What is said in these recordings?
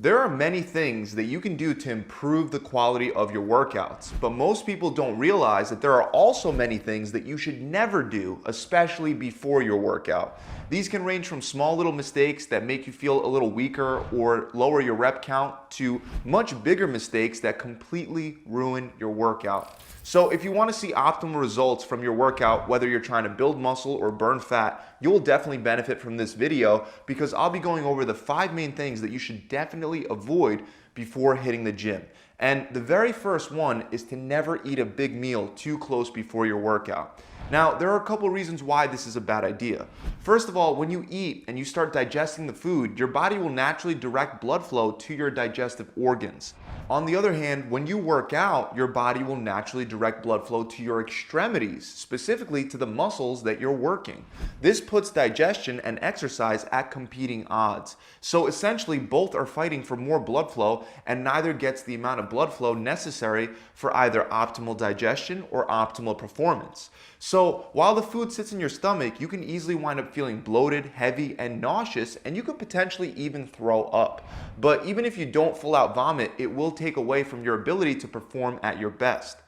There are many things that you can do to improve the quality of your workouts, but most people don't realize that there are also many things that you should never do, especially before your workout. These can range from small little mistakes that make you feel a little weaker or lower your rep count to much bigger mistakes that completely ruin your workout. So if you want to see optimal results from your workout, whether you're trying to build muscle or burn fat, you'll definitely benefit from this video because I'll be going over the 5 main things that you should definitely avoid before hitting the gym. And the very first one is to never eat a big meal too close before your workout. Now, there are a couple reasons why this is a bad idea. First of all, when you eat and you start digesting the food, your body will naturally direct blood flow to your digestive organs. On the other hand, when you work out, your body will naturally direct blood flow to your extremities, specifically to the muscles that you're working. This puts digestion and exercise at competing odds. So essentially, both are fighting for more blood flow, and neither gets the amount of blood flow necessary for either optimal digestion or optimal performance. So while the food sits in your stomach, you can easily wind up feeling bloated, heavy, and nauseous, and you could potentially even throw up. But even if you don't full out vomit, it will take away from your ability to perform at your best.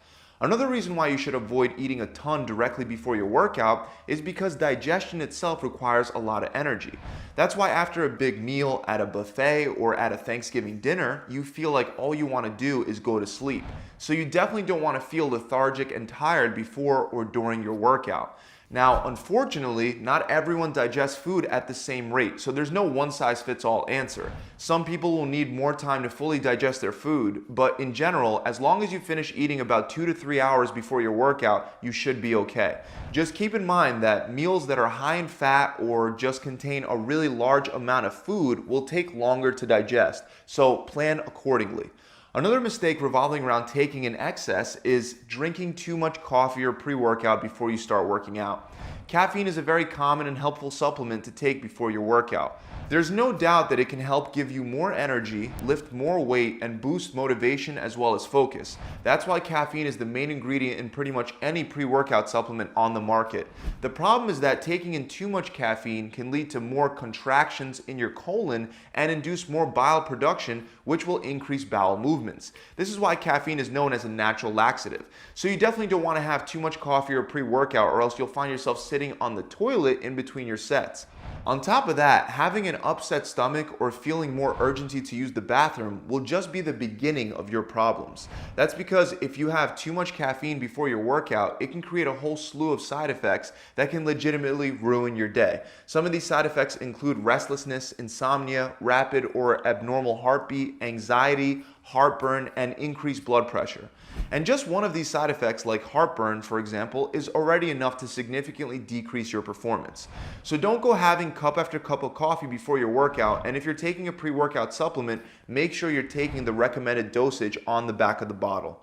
Another reason why you should avoid eating a ton directly before your workout is because digestion itself requires a lot of energy. That's why after a big meal at a buffet or at a Thanksgiving dinner, you feel like all you want to do is go to sleep. So you definitely don't want to feel lethargic and tired before or during your workout. Now, unfortunately, not everyone digests food at the same rate, so there's no one-size-fits-all answer. Some people will need more time to fully digest their food, but in general, as long as you finish eating about 2 to 3 hours before your workout, you should be okay. Just keep in mind that meals that are high in fat or just contain a really large amount of food will take longer to digest, so plan accordingly. Another mistake revolving around taking in excess is drinking too much coffee or pre-workout before you start working out. Caffeine is a very common and helpful supplement to take before your workout. There's no doubt that it can help give you more energy, lift more weight, and boost motivation as well as focus. That's why caffeine is the main ingredient in pretty much any pre-workout supplement on the market. The problem is that taking in too much caffeine can lead to more contractions in your colon and induce more bile production, which will increase bowel movements. This is why caffeine is known as a natural laxative. So you definitely don't want to have too much coffee or pre-workout, or else you'll find yourself sitting on the toilet in between your sets. On top of that, having an upset stomach or feeling more urgency to use the bathroom will just be the beginning of your problems. That's because if you have too much caffeine before your workout, it can create a whole slew of side effects that can legitimately ruin your day. Some of these side effects include restlessness, insomnia, rapid or abnormal heartbeat, anxiety, heartburn, and increased blood pressure. And just one of these side effects, like heartburn, for example, is already enough to significantly decrease your performance. So don't go having cup after cup of coffee before your workout, and if you're taking a pre-workout supplement, make sure you're taking the recommended dosage on the back of the bottle.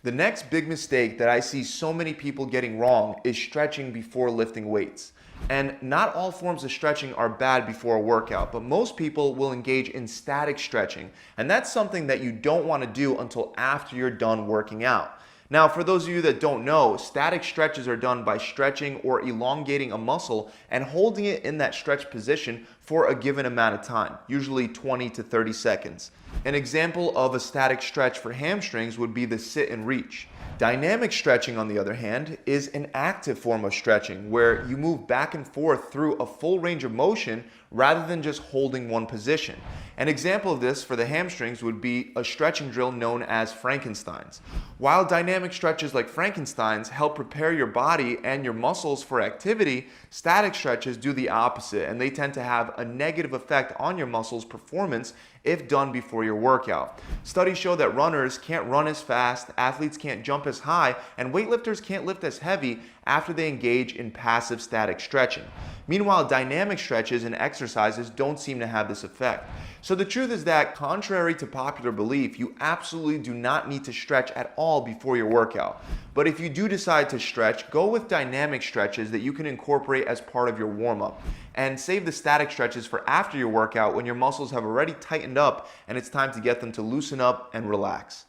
The next big mistake that I see so many people getting wrong is stretching before lifting weights. And not all forms of stretching are bad before a workout, but most people will engage in static stretching, and that's something that you don't want to do until after you're done working out. Now, for those of you that don't know, static stretches are done by stretching or elongating a muscle and holding it in that stretch position for a given amount of time, usually 20 to 30 seconds. An example of a static stretch for hamstrings would be the sit and reach. Dynamic stretching, on the other hand, is an active form of stretching where you move back and forth through a full range of motion rather than just holding one position. An example of this for the hamstrings would be a stretching drill known as Frankenstein's. While dynamic stretches like Frankenstein's help prepare your body and your muscles for activity, static stretches do the opposite, and they tend to have a negative effect on your muscles' performance if done before your workout. Studies show that runners can't run as fast, athletes can't jump as high, and weightlifters can't lift as heavy after they engage in passive static stretching. Meanwhile, dynamic stretches and exercises don't seem to have this effect. So the truth is that, contrary to popular belief, you absolutely do not need to stretch at all before your workout. But if you do decide to stretch, go with dynamic stretches that you can incorporate as part of your warm-up. And save the static stretches for after your workout when your muscles have already tightened up and it's time to get them to loosen up and relax.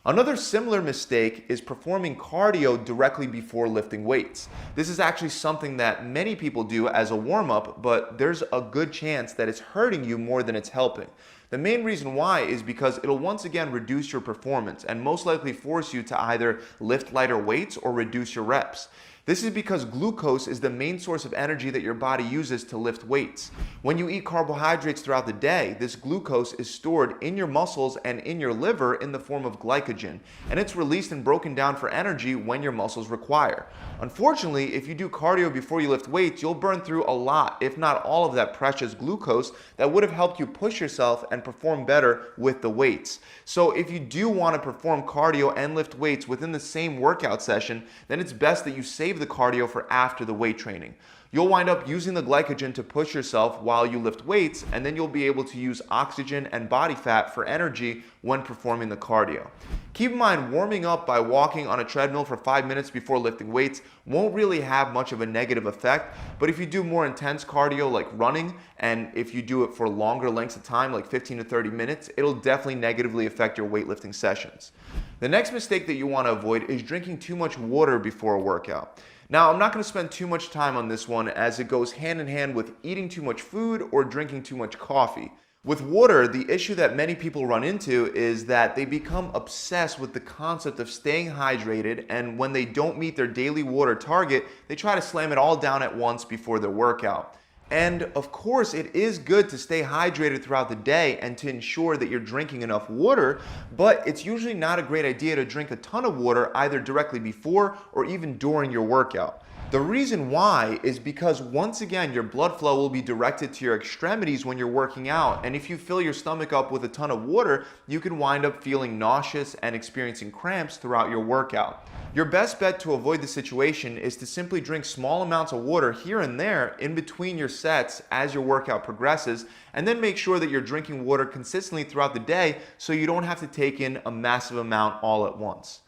Another similar mistake is performing cardio directly before lifting weights. This is actually something that many people do as a warm-up, but there's a good chance that it's hurting you more than it's helping. The main reason why is because it'll once again reduce your performance and most likely force you to either lift lighter weights or reduce your reps. This is because glucose is the main source of energy that your body uses to lift weights. When you eat carbohydrates throughout the day, this glucose is stored in your muscles and in your liver in the form of glycogen, and it's released and broken down for energy when your muscles require. Unfortunately, if you do cardio before you lift weights, you'll burn through a lot, if not all of that precious glucose that would have helped you push yourself and perform better with the weights. So if you do want to perform cardio and lift weights within the same workout session, then it's best that you save the cardio for after the weight training. You'll wind up using the glycogen to push yourself while you lift weights, and then you'll be able to use oxygen and body fat for energy when performing the cardio. Keep in mind, warming up by walking on a treadmill for 5 minutes before lifting weights won't really have much of a negative effect, but if you do more intense cardio like running, and if you do it for longer lengths of time like 15 to 30 minutes, it'll definitely negatively affect your weightlifting sessions. The next mistake that you want to avoid is drinking too much water before a workout. Now, I'm not going to spend too much time on this one as it goes hand in hand with eating too much food or drinking too much coffee. With water, the issue that many people run into is that they become obsessed with the concept of staying hydrated, and when they don't meet their daily water target, they try to slam it all down at once before their workout. And of course, it is good to stay hydrated throughout the day and to ensure that you're drinking enough water, but it's usually not a great idea to drink a ton of water either directly before or even during your workout. The reason why is because once again, your blood flow will be directed to your extremities when you're working out, and if you fill your stomach up with a ton of water, you can wind up feeling nauseous and experiencing cramps throughout your workout. Your best bet to avoid the situation is to simply drink small amounts of water here and there in between your sets as your workout progresses, and then make sure that you're drinking water consistently throughout the day so you don't have to take in a massive amount all at once.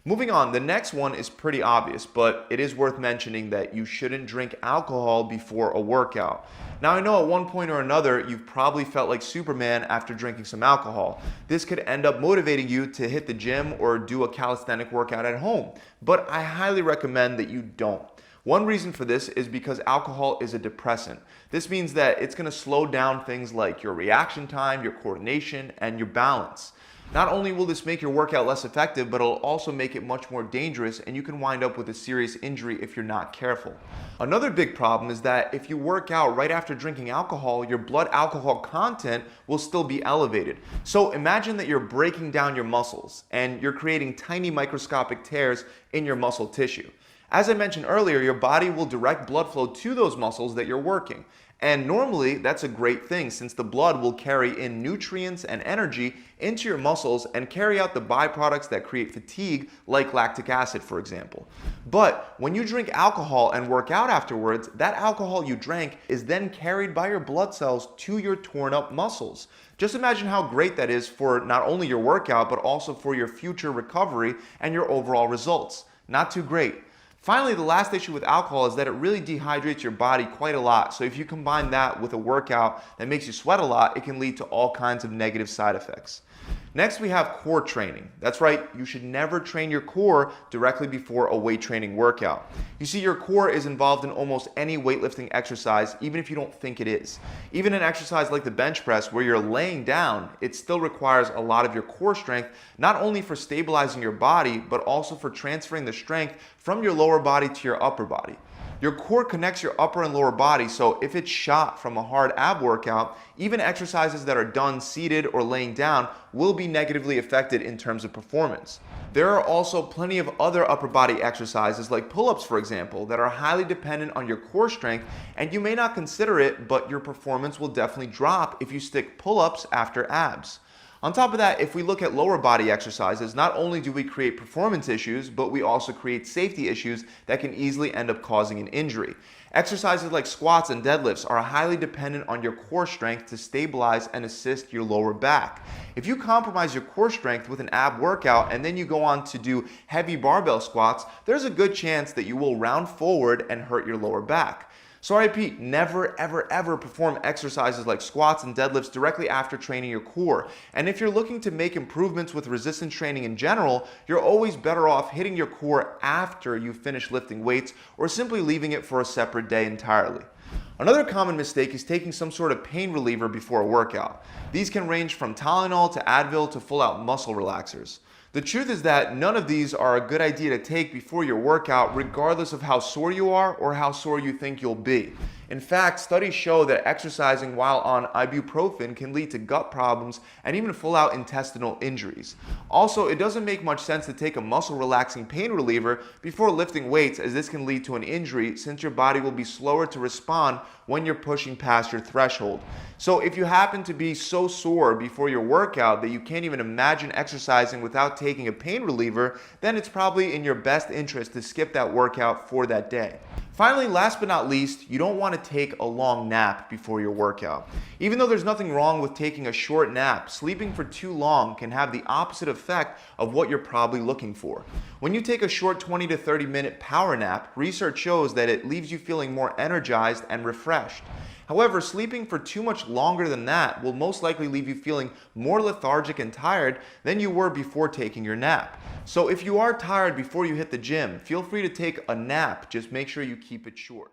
Moving on, the next one is pretty obvious, but it is worth mentioning that you shouldn't drink alcohol before a workout. Now, I know at one point or another, you've probably felt like Superman after drinking some alcohol. This could end up motivating you to hit the gym or do a calisthenic workout at home, but I highly recommend that you don't. One reason for this is because alcohol is a depressant. This means that it's going to slow down things like your reaction time, your coordination, and your balance. Not only will this make your workout less effective, but it'll also make it much more dangerous, and you can wind up with a serious injury if you're not careful. Another big problem is that if you work out right after drinking alcohol, your blood alcohol content will still be elevated. So imagine that you're breaking down your muscles and you're creating tiny microscopic tears in your muscle tissue. As I mentioned earlier, your body will direct blood flow to those muscles that you're working. And normally, that's a great thing since the blood will carry in nutrients and energy into your muscles and carry out the byproducts that create fatigue, like lactic acid, for example. But when you drink alcohol and work out afterwards, that alcohol you drank is then carried by your blood cells to your torn up muscles. Just imagine how great that is for not only your workout, but also for your future recovery and your overall results. Not too great. Finally, the last issue with alcohol is that it really dehydrates your body quite a lot. So if you combine that with a workout that makes you sweat a lot, it can lead to all kinds of negative side effects. Next, we have core training. That's right, you should never train your core directly before a weight training workout. You see, your core is involved in almost any weightlifting exercise, even if you don't think it is. Even an exercise like the bench press, where you're laying down, it still requires a lot of your core strength, not only for stabilizing your body, but also for transferring the strength from your lower body to your upper body. Your core connects your upper and lower body, so if it's shot from a hard ab workout, even exercises that are done seated or laying down will be negatively affected in terms of performance. There are also plenty of other upper body exercises like pull-ups, for example, that are highly dependent on your core strength, and you may not consider it, but your performance will definitely drop if you stick pull-ups after abs. On top of that, if we look at lower body exercises, not only do we create performance issues, but we also create safety issues that can easily end up causing an injury. Exercises like squats and deadlifts are highly dependent on your core strength to stabilize and assist your lower back. If you compromise your core strength with an ab workout and then you go on to do heavy barbell squats, there's a good chance that you will round forward and hurt your lower back. So I repeat, never, ever, ever perform exercises like squats and deadlifts directly after training your core. And if you're looking to make improvements with resistance training in general, you're always better off hitting your core after you finish lifting weights or simply leaving it for a separate day entirely. Another common mistake is taking some sort of pain reliever before a workout. These can range from Tylenol to Advil to full-out muscle relaxers. The truth is that none of these are a good idea to take before your workout, regardless of how sore you are or how sore you think you'll be. In fact, studies show that exercising while on ibuprofen can lead to gut problems and even full-out intestinal injuries. Also, it doesn't make much sense to take a muscle-relaxing pain reliever before lifting weights, as this can lead to an injury since your body will be slower to respond when you're pushing past your threshold. So if you happen to be so sore before your workout that you can't even imagine exercising without taking a pain reliever, then it's probably in your best interest to skip that workout for that day. Finally, last but not least, you don't want to take a long nap before your workout. Even though there's nothing wrong with taking a short nap, sleeping for too long can have the opposite effect of what you're probably looking for. When you take a short 20 to 30 minute power nap, research shows that it leaves you feeling more energized and refreshed. However, sleeping for too much longer than that will most likely leave you feeling more lethargic and tired than you were before taking your nap. So if you are tired before you hit the gym, feel free to take a nap, just make sure you keep it short.